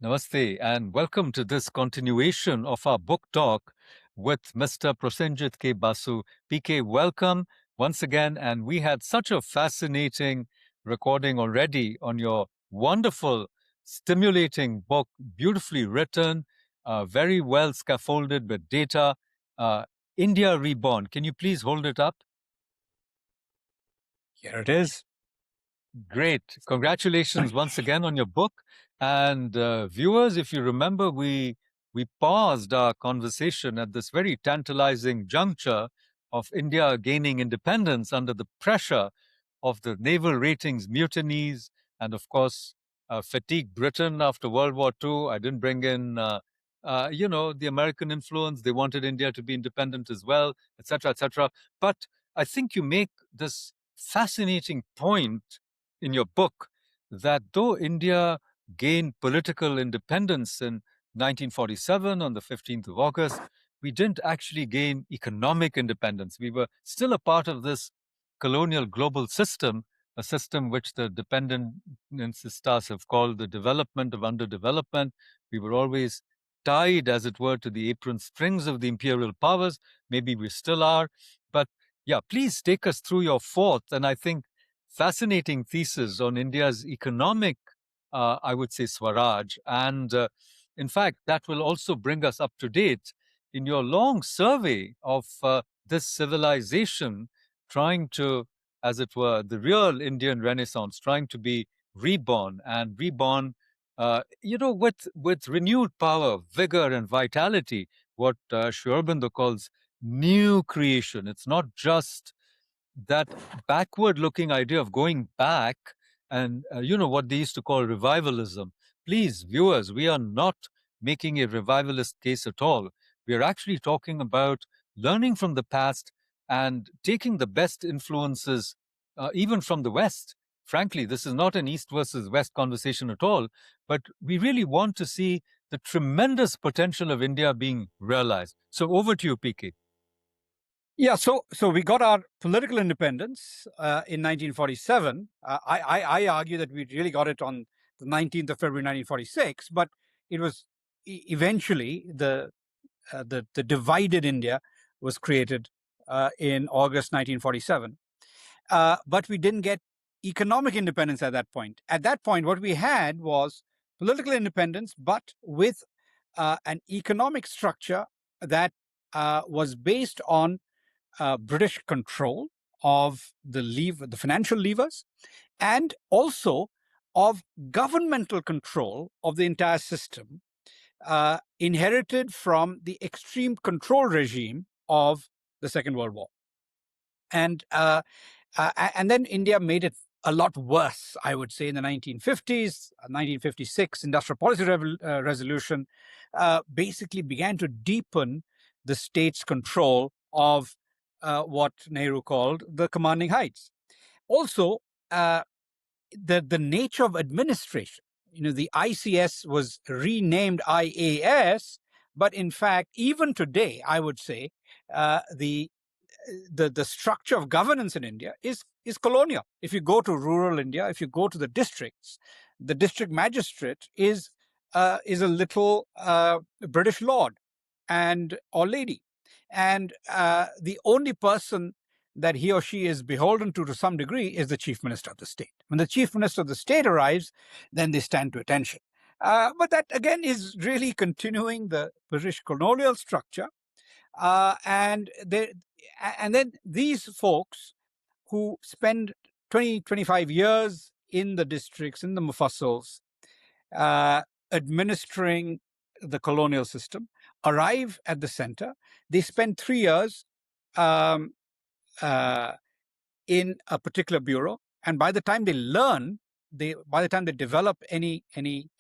Namaste, and welcome to this continuation of our book talk with Mr. Prasenjit K. Basu. PK, welcome once again. And we had such a fascinating recording already on your wonderful, stimulating book, beautifully written, very well scaffolded with data. Uh, India Reborn. Can you please hold it up? Here it is. Great. Congratulations once again on your book. And viewers, if you remember, we paused our conversation at this very tantalizing juncture of India gaining independence under the pressure of the naval ratings mutinies and, of course, fatigued Britain after World War II. I didn't bring in, the American influence. They wanted India to be independent as well, etc., etc. But I think you make this fascinating point in your book that though India gained political independence in 1947 on the 15th of August, we didn't actually gain economic independence. We were still a part of this colonial global system, a system which the dependentistas have called the development of underdevelopment. We were always tied, as it were, to the apron strings of the imperial powers. Maybe we still are. But yeah, please take us through your fourth, and I think fascinating thesis on India's economic, I would say, Swaraj. And in fact, that will also bring us up to date in your long survey of this civilization trying to, as it were, the real Indian Renaissance, trying to be reborn and reborn, with renewed power, vigor, and vitality, what Sri Aurobindo calls new creation. It's not just that backward looking idea of going back and what they used to call revivalism. Please, viewers, we are not making a revivalist case at all. We are actually talking about learning from the past and taking the best influences, even from the West. Frankly, this is not an East versus West conversation at all, but we really want to see the tremendous potential of India being realized. So over to you, PK. Yeah, so we got our political independence in 1947. I argue that we really got it on the 19th of February 1946, but it was eventually the divided India was created in August 1947. But we didn't get economic independence at that point. At that point, what we had was political independence, but with an economic structure that was based on British control of the financial levers, and also of governmental control of the entire system, inherited from the extreme control regime of the Second World War. And then India made it a lot worse, I would say, in the 1950s. 1956 Industrial Policy Resolution basically began to deepen the state's control of what Nehru called the commanding heights. Also, the nature of administration. The ICS was renamed IAS, but in fact, even today, I would say the structure of governance in India is colonial. If you go to rural India, if you go to the districts, the district magistrate is a little British lord or lady, and the only person that he or she is beholden to some degree is the chief minister of the state. When the chief minister of the state arrives, then they stand to attention. But that again is really continuing the British colonial structure, and then these folks who spend 20-25 years in the districts, in the mufassals, administering the colonial system, arrive at the center. They spend 3 years in a particular bureau, and by the time they learn, by the time they develop any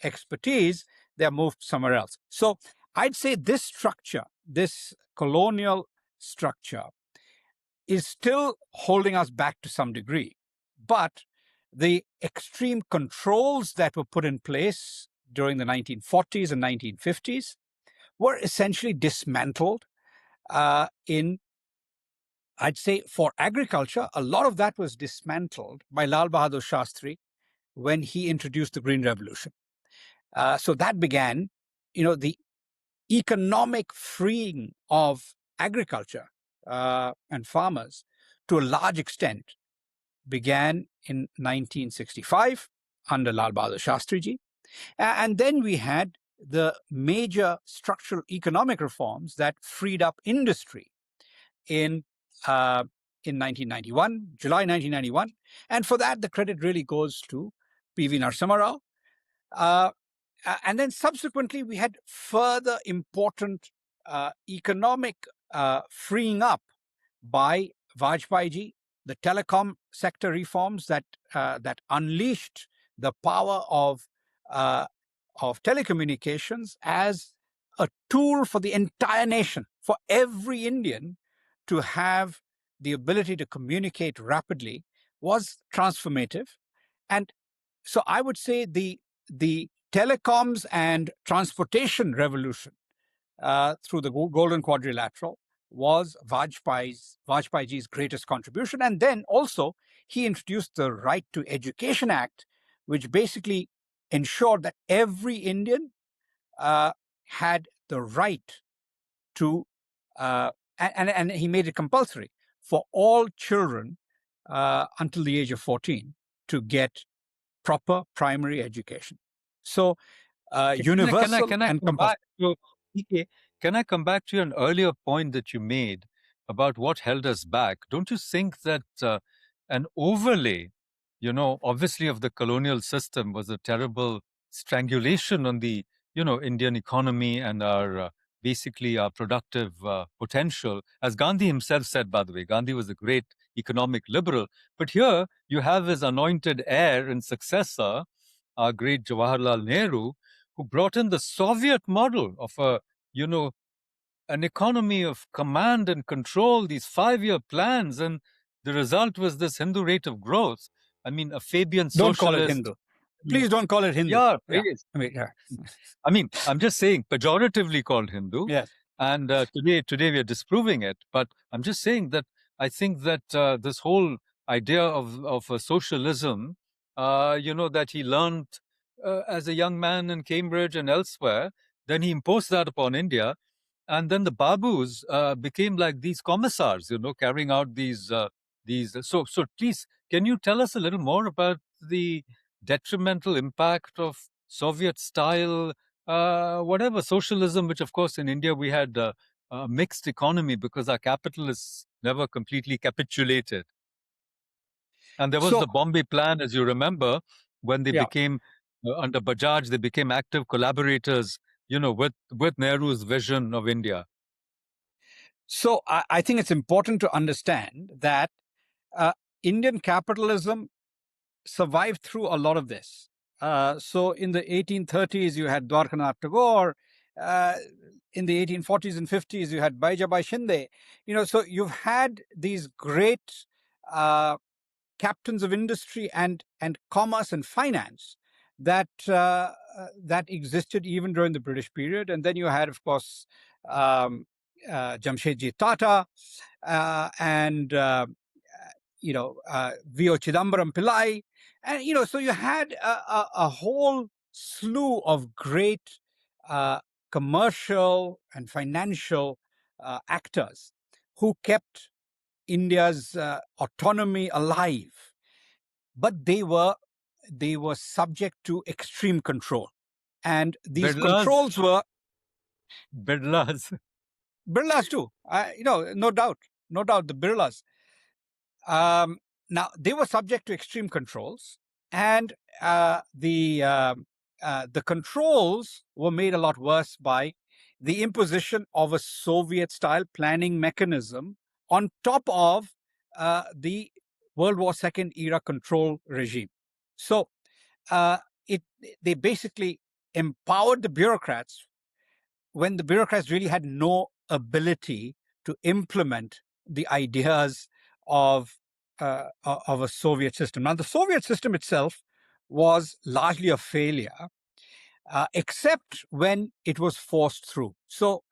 expertise, they are moved somewhere else. So I'd say this structure, this colonial structure, is still holding us back to some degree. But the extreme controls that were put in place during the 1940s and 1950s were essentially dismantled in, I'd say, for agriculture. A lot of that was dismantled by Lal Bahadur Shastri when he introduced the Green Revolution. So that began, the economic freeing of agriculture and farmers to a large extent began in 1965 under Lal Bahadur Shastri ji. And then we had the major structural economic reforms that freed up industry in uh, in 1991, July 1991. And for that, the credit really goes to P.V. Narasimha Rao. Uh, and then subsequently, we had further important economic freeing up by Vajpayee ji, the telecom sector reforms that unleashed the power uh, of telecommunications as a tool for the entire nation, for every Indian to have the ability to communicate rapidly, was transformative. And so I would say the telecoms and transportation revolution through the Golden Quadrilateral was Vajpayee's greatest contribution. And then also he introduced the Right to Education Act, which basically ensured that every Indian had the right to, and he made it compulsory for all children until the age of 14 to get proper primary education. So universal Can I and come back compulsory. to PK? Can I come back to an earlier point that you made about what held us back? Don't you think that an overlay, obviously of the colonial system was a terrible strangulation on the, Indian economy and our basically our productive potential? As Gandhi himself said, by the way, Gandhi was a great economic liberal, but here you have his anointed heir and successor, our great Jawaharlal Nehru, who brought in the Soviet model of an economy of command and control, these 5-year plans, and the result was this Hindu rate of growth. I mean, a Fabian Don't call it socialist. Hindu. Please don't call it Hindu. Yeah, Yeah. please. Yeah. I mean, I'm just saying, pejoratively called Hindu, Yes. and today we are disproving it. But I'm just saying that I think that this whole idea of a socialism, that he learned as a young man in Cambridge and elsewhere, then he imposed that upon India, and then the Babus became like these commissars, carrying out these. So please, can you tell us a little more about the detrimental impact of Soviet style, whatever socialism, which of course in India we had a mixed economy because our capitalists never completely capitulated. And there was So the Bombay Plan, as you remember, when they yeah. became, under Bajaj, they became active collaborators, with Nehru's vision of India. So I think it's important to understand that uh, Indian capitalism survived through a lot of this. So in the 1830s, you had Dwarkanath Tagore. Uh, in the 1840s and 50s, you had Baijabai Shinde. So you've had these great captains of industry and commerce and finance that existed even during the British period. And then you had, of course, Jamshedji Tata and V.O. Chidambaram Pillai. And, so you had a whole slew of great commercial and financial actors who kept India's autonomy alive. But they were subject to extreme control. And these Birlas, controls were Birlas. Birlas too. No doubt, the Birlas. Now they were subject to extreme controls, and the controls were made a lot worse by the imposition of a Soviet-style planning mechanism on top of the World War II era control regime. So uh, they basically empowered the bureaucrats when the bureaucrats really had no ability to implement the ideas of a Soviet system. Now, the Soviet system itself was largely a failure, except when it was forced through. So,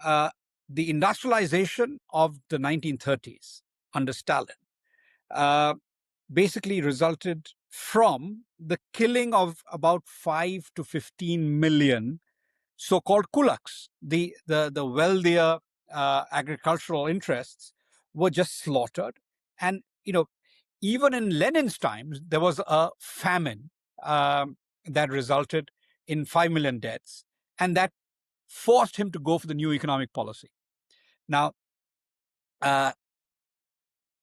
the industrialization of the 1930s under Stalin basically resulted from the killing of about 5 to 15 million so-called kulaks. The wealthier agricultural interests were just slaughtered. And, even in Lenin's times, there was a famine that resulted in 5 million deaths, and that forced him to go for the new economic policy. Now,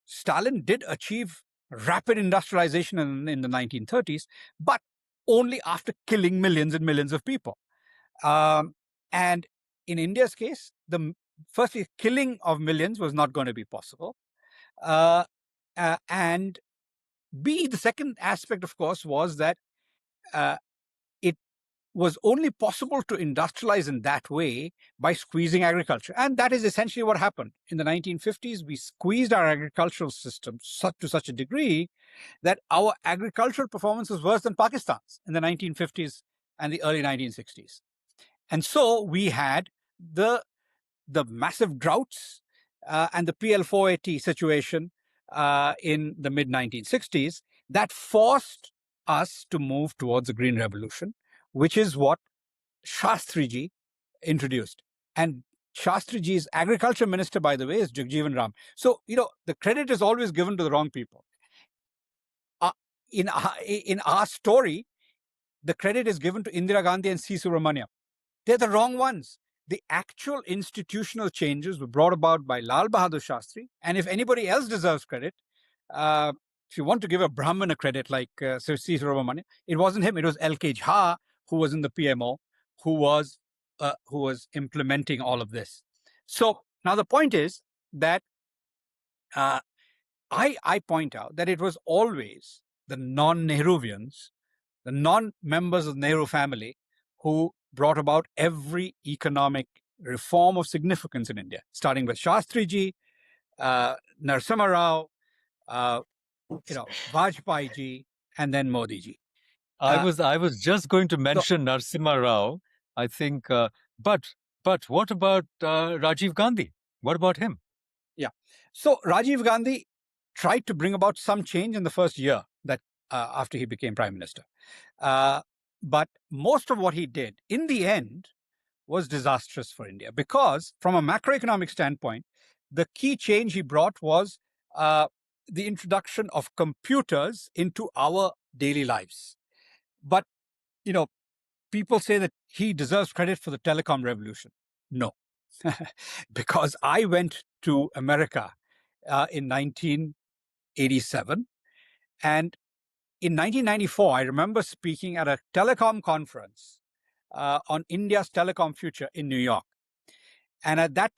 Stalin did achieve rapid industrialization in the 1930s, but only after killing millions and millions of people. And in India's case, firstly, killing of millions was not going to be possible. And B, the second aspect, of course, was that it was only possible to industrialize in that way by squeezing agriculture. And that is essentially what happened. In the 1950s, we squeezed our agricultural system to such a degree that our agricultural performance was worse than Pakistan's in the 1950s and the early 1960s. And so we had the massive droughts and the PL480 situation in the mid 1960s that forced us to move towards a green revolution, which is what Shastriji introduced. And Shastriji's agriculture minister, by the way, is Jagjeevan Ram. So, the credit is always given to the wrong people. In our story, the credit is given to Indira Gandhi and C. Subramaniam. They're the wrong ones. The actual institutional changes were brought about by Lal Bahadur Shastri. And if anybody else deserves credit, if you want to give a Brahmin a credit like Sir C. Subramaniam, it wasn't him. It was L.K. Jha, who was in the PMO, who was implementing all of this. So now the point is that I point out that it was always the non-Nehruvians, the non-members of the Nehru family, who brought about every economic reform of significance in India, starting with Shastriji, Narasimha Rao, Vajpayee ji, and then Modi ji. I was just going to mention Narasimha Rao. I think, but what about Rajiv Gandhi? What about him? Yeah. So Rajiv Gandhi tried to bring about some change in the first year that after he became prime minister. But most of what he did in the end was disastrous for India, because from a macroeconomic standpoint, the key change he brought was the introduction of computers into our daily lives. But, people say that he deserves credit for the telecom revolution. No, because I went to America in 1987, and in 1994, I remember speaking at a telecom conference on India's telecom future in New York. And at that,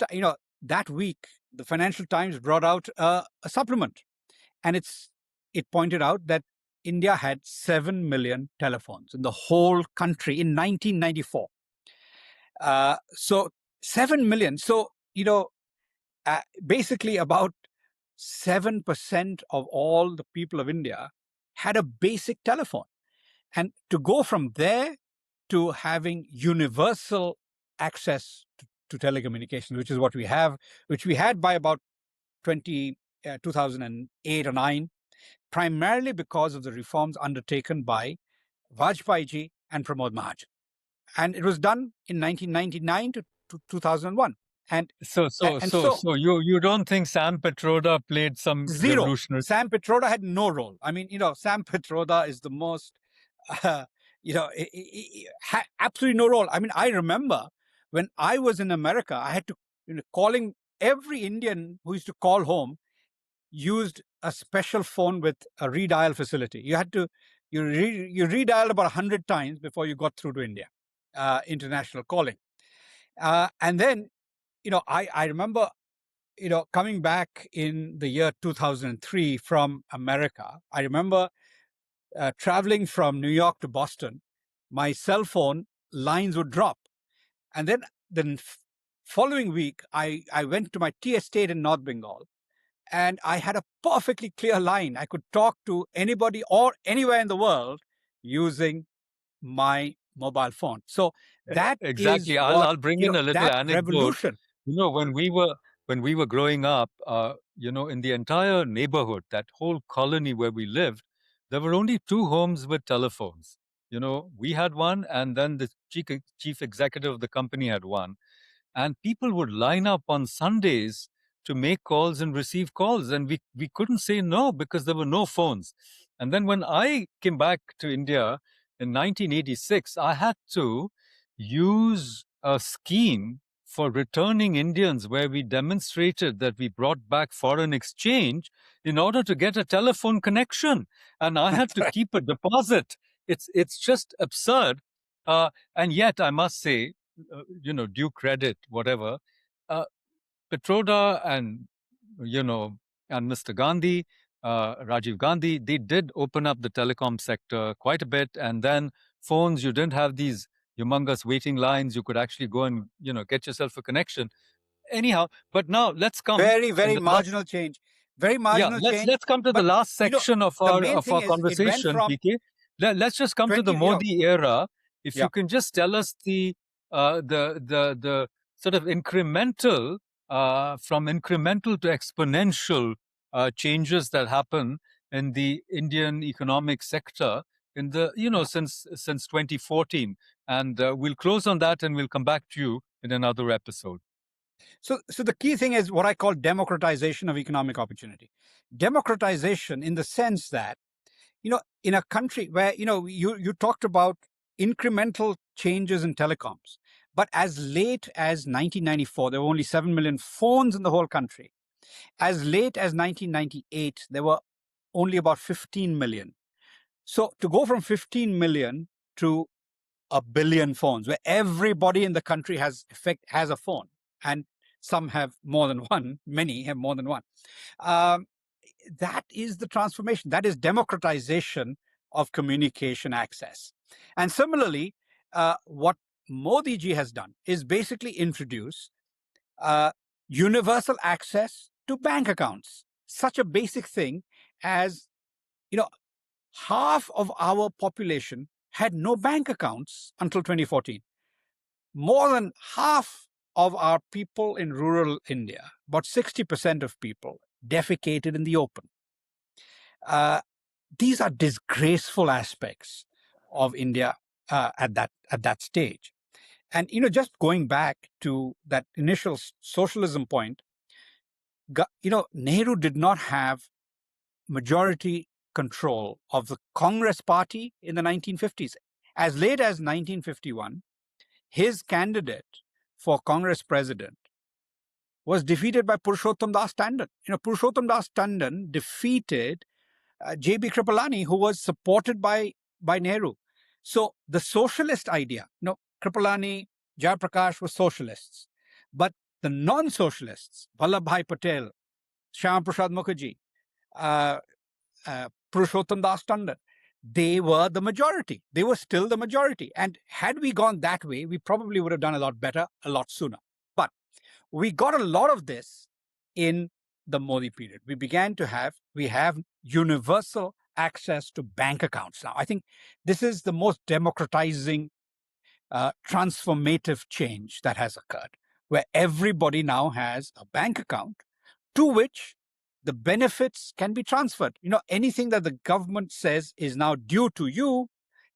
that week, the Financial Times brought out a supplement, and it pointed out that India had 7 million telephones in the whole country in 1994. So 7 million. So, basically about 7% of all the people of India had a basic telephone. And to go from there to having universal access to telecommunications, which is what we have, which we had by about 2008 or 9, primarily because of the reforms undertaken by Vajpayee ji and Pramod Mahajan. And it was done in 1999 to 2001. And so you don't think Sam Petroda played some zero. revolutionary? Sam Petroda had no role. I mean, Sam Petroda is the most, had absolutely no role. I mean, I remember when I was in America, I had to, calling every Indian who used to call home used a special phone with a redial facility. You had to, you redialed about 100 times before you got through to India, international calling. And then, I remember, coming back in the year 2003 from America. I remember traveling from New York to Boston. My cell phone lines would drop. And then the following week, I went to my tea estate in North Bengal, and I had a perfectly clear line. I could talk to anybody or anywhere in the world using my mobile phone. So that Exactly. is what, I'll bring in a little that anecdote. revolution. When we were growing up, in the entire neighborhood, that whole colony where we lived, there were only 2 homes with telephones. We had one, and then the chief executive of the company had one. And people would line up on Sundays to make calls and receive calls. And we couldn't say no because there were no phones. And then when I came back to India in 1986, I had to use a scheme for returning Indians where we demonstrated that we brought back foreign exchange in order to get a telephone connection. And I had to keep a deposit. It's just absurd. And yet, I must say, due credit, whatever, Petroda and Mr. Gandhi, Rajiv Gandhi, they did open up the telecom sector quite a bit. And then phones, you didn't have these humongous waiting lines. You could actually go and, get yourself a connection. Anyhow, but now let's come Very, in very the last, marginal change. Very yeah, marginal change. let's come to the But, last you know, section of the our main of thing our is it went conversation, from PK. Let's just come to 20, the Modi era. If yeah. you can just tell us the sort of incremental from incremental to exponential changes that happen in the Indian economic sector in the since 2014, and we'll close on that, and we'll come back to you in another episode. So the key thing is what I call democratization of economic opportunity. Democratization in the sense that, in a country where, you talked about incremental changes in telecoms, but as late as 1994, there were only 7 million phones in the whole country. As late as 1998, there were only about 15 million. So to go from 15 million to a billion phones, where everybody in the country has a phone, and some have more than one, many have more than one. That is the transformation. That is democratization of communication access. And similarly, what Modi ji has done is basically introduce universal access to bank accounts. Such a basic thing as, half of our population had no bank accounts until 2014. More than half of our people in rural India, about 60% of people, defecated in the open. These are disgraceful aspects of India at that stage. And just going back to that initial socialism point, Nehru did not have majority control of the Congress party in the 1950s. As late as 1951, his candidate for Congress president was defeated by Purushottam Das Tandon. Purushottam Das Tandon defeated J.B. Kripalani, who was supported by Nehru. So the socialist idea, Kripalani, Jayaprakash were socialists, but the non-socialists, Vallabhbhai Patel, Shyam Prasad Mukherjee, Purushottam Das Tandon, they were the majority. They were still the majority. And had we gone that way, we probably would have done a lot better, a lot sooner. But we got a lot of this in the Modi period. We have universal access to bank accounts now. I think this is the most democratizing, transformative change that has occurred, where everybody now has a bank account to which the benefits can be transferred. Anything that the government says is now due to you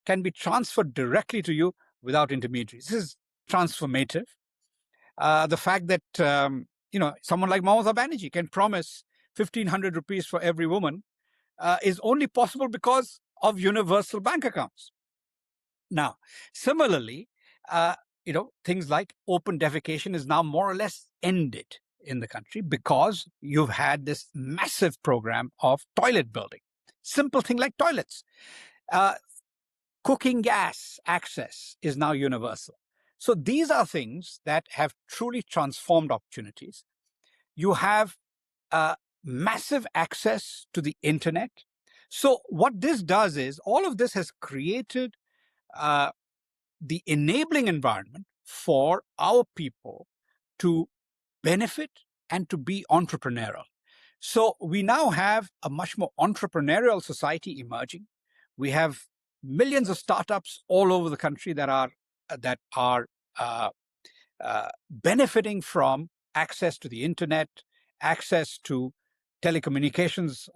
can be transferred directly to you without intermediaries. This is transformative. The fact that, someone like Mamata Banerjee can promise 1,500 rupees for every woman is only possible because of universal bank accounts. Now, similarly, things like open defecation is now more or less ended in the country because you've had this massive program of toilet building. Simple thing like toilets. Cooking gas access is now universal. So these are things that have truly transformed opportunities. You have massive access to the internet. So what this does is all of this has created the enabling environment for our people to benefit and to be entrepreneurial. So we now have a much more entrepreneurial society emerging. We have millions of startups all over the country that are benefiting from access to the internet, access to telecommunications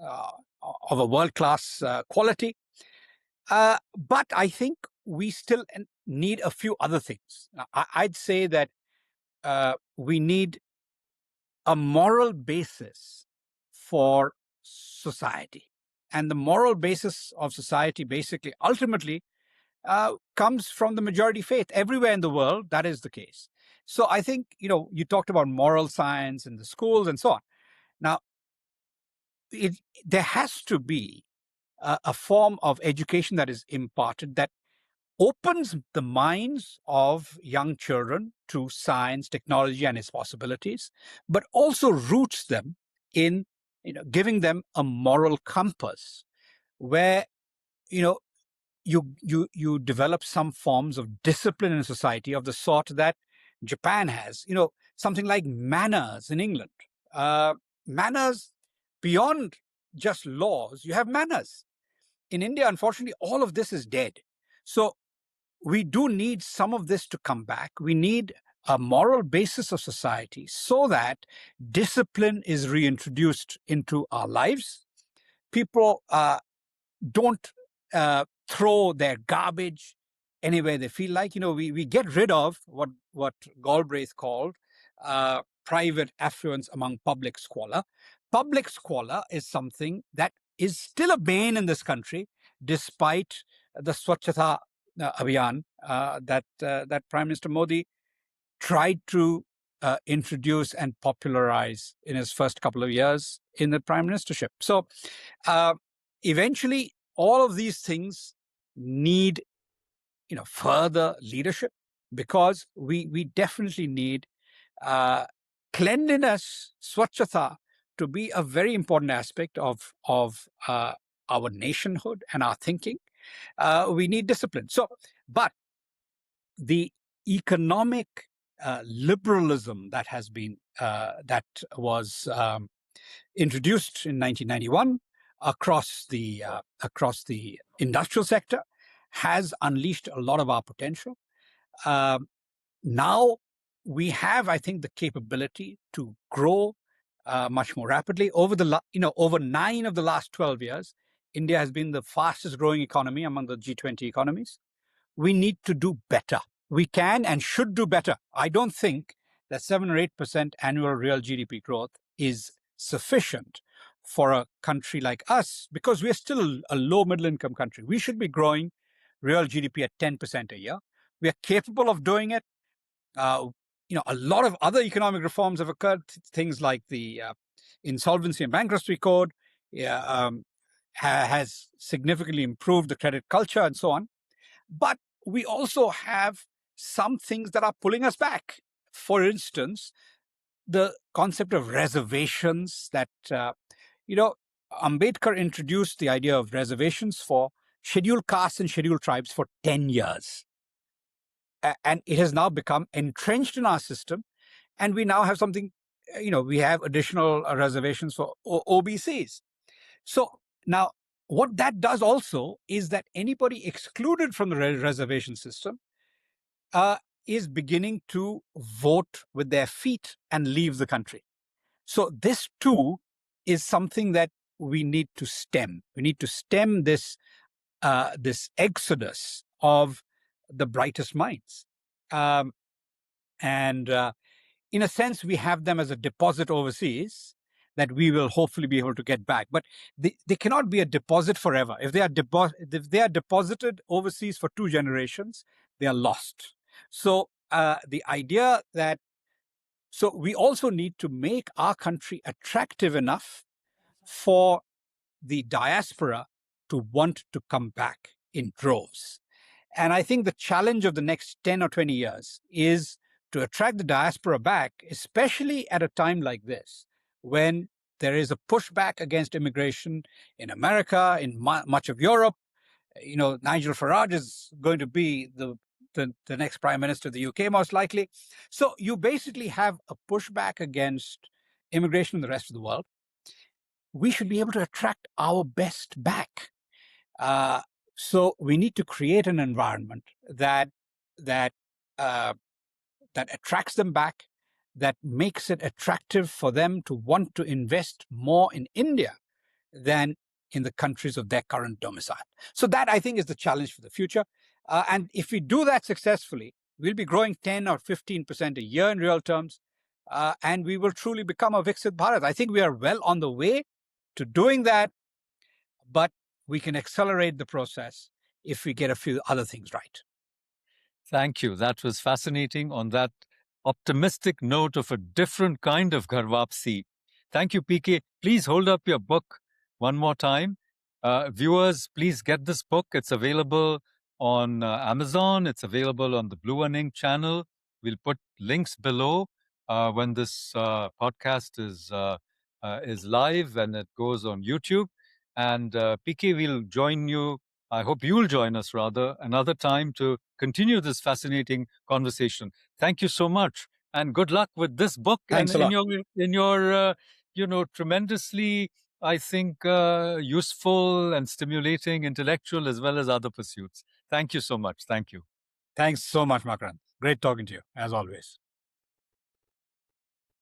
of a world-class quality. But I think we still need a few other things. I'd say that we need a moral basis for society. And the moral basis of society basically, ultimately, comes from the majority faith. Everywhere in the world, that is the case. So I think, you talked about moral science in the schools and so on. Now, there has to be a form of education that is imparted that opens the minds of young children to science, technology, and its possibilities, but also roots them in, giving them a moral compass where, you develop some forms of discipline in society of the sort that Japan has. Something like manners in England. Manners beyond just laws. You have manners. In India, unfortunately, all of this is dead. So we do need some of this to come back. We need a moral basis of society so that discipline is reintroduced into our lives. People don't throw their garbage anywhere they feel like. We get rid of what Galbraith called private affluence among public squalor. Public squalor is something that is still a bane in this country, despite the Swachhata Abhiyan that Prime Minister Modi tried to introduce and popularize in his first couple of years in the prime ministership. So eventually, all of these things need, further leadership, because we definitely need cleanliness, swachhata, to be a very important aspect of our nationhood and our thinking. We need discipline. But the economic liberalism that has been that was introduced in 1991 across the industrial sector has unleashed a lot of our potential. Now we have, I think, the capability to grow much more rapidly. Over 9 of the last 12 years, India has been the fastest growing economy among the G20 economies. We need to do better. We can and should do better. I don't think that 7 or 8% annual real GDP growth is sufficient for a country like us, because we're still a low middle income country. We should be growing real GDP at 10% a year. We are capable of doing it. A lot of other economic reforms have occurred. Things like the Insolvency and Bankruptcy Code has significantly improved the credit culture and so on. But we also have some things that are pulling us back. For instance, the concept of reservations that, Ambedkar introduced the idea of reservations for scheduled castes and scheduled tribes for 10 years. And it has now become entrenched in our system. And we now have something, we have additional reservations for OBCs. So now what that does also is that anybody excluded from the reservation system is beginning to vote with their feet and leave the country. So this too is something that we need to stem. We need to stem this exodus of the brightest minds. And in a sense, we have them as a deposit overseas that we will hopefully be able to get back. But they cannot be a deposit forever. If they are deposited overseas for 2 generations, they are lost. So the idea that, so we also need to make our country attractive enough for the diaspora to want to come back in droves. And I think the challenge of the next 10 or 20 years is to attract the diaspora back, especially at a time like this, when there is a pushback against immigration in America, in much of Europe. Nigel Farage is going to be the next prime minister of the UK, most likely. So you basically have a pushback against immigration in the rest of the world. We should be able to attract our best back. So we need to create an environment that attracts them back, that makes it attractive for them to want to invest more in India than in the countries of their current domicile. So that, I think, is the challenge for the future. And if we do that successfully, we'll be growing 10 or 15% a year in real terms, and we will truly become a Viksit Bharat. I think we are well on the way to doing that, but we can accelerate the process if we get a few other things right. Thank you. That was fascinating on that optimistic note of a different kind of Gharwapsi. Thank you, PK. Please hold up your book one more time. Viewers, please get this book. It's available on Amazon. It's available on the Blue and Ink channel. We'll put links below when this podcast is live and it goes on YouTube. And PK will join you. I hope you'll join us rather another time to continue this fascinating conversation. Thank you so much, and good luck with this book. Thanks and a lot. in your tremendously, I think, useful and stimulating intellectual as well as other pursuits. Thank you so much. Thank you. Thanks so much, Makarand. Great talking to you, as always.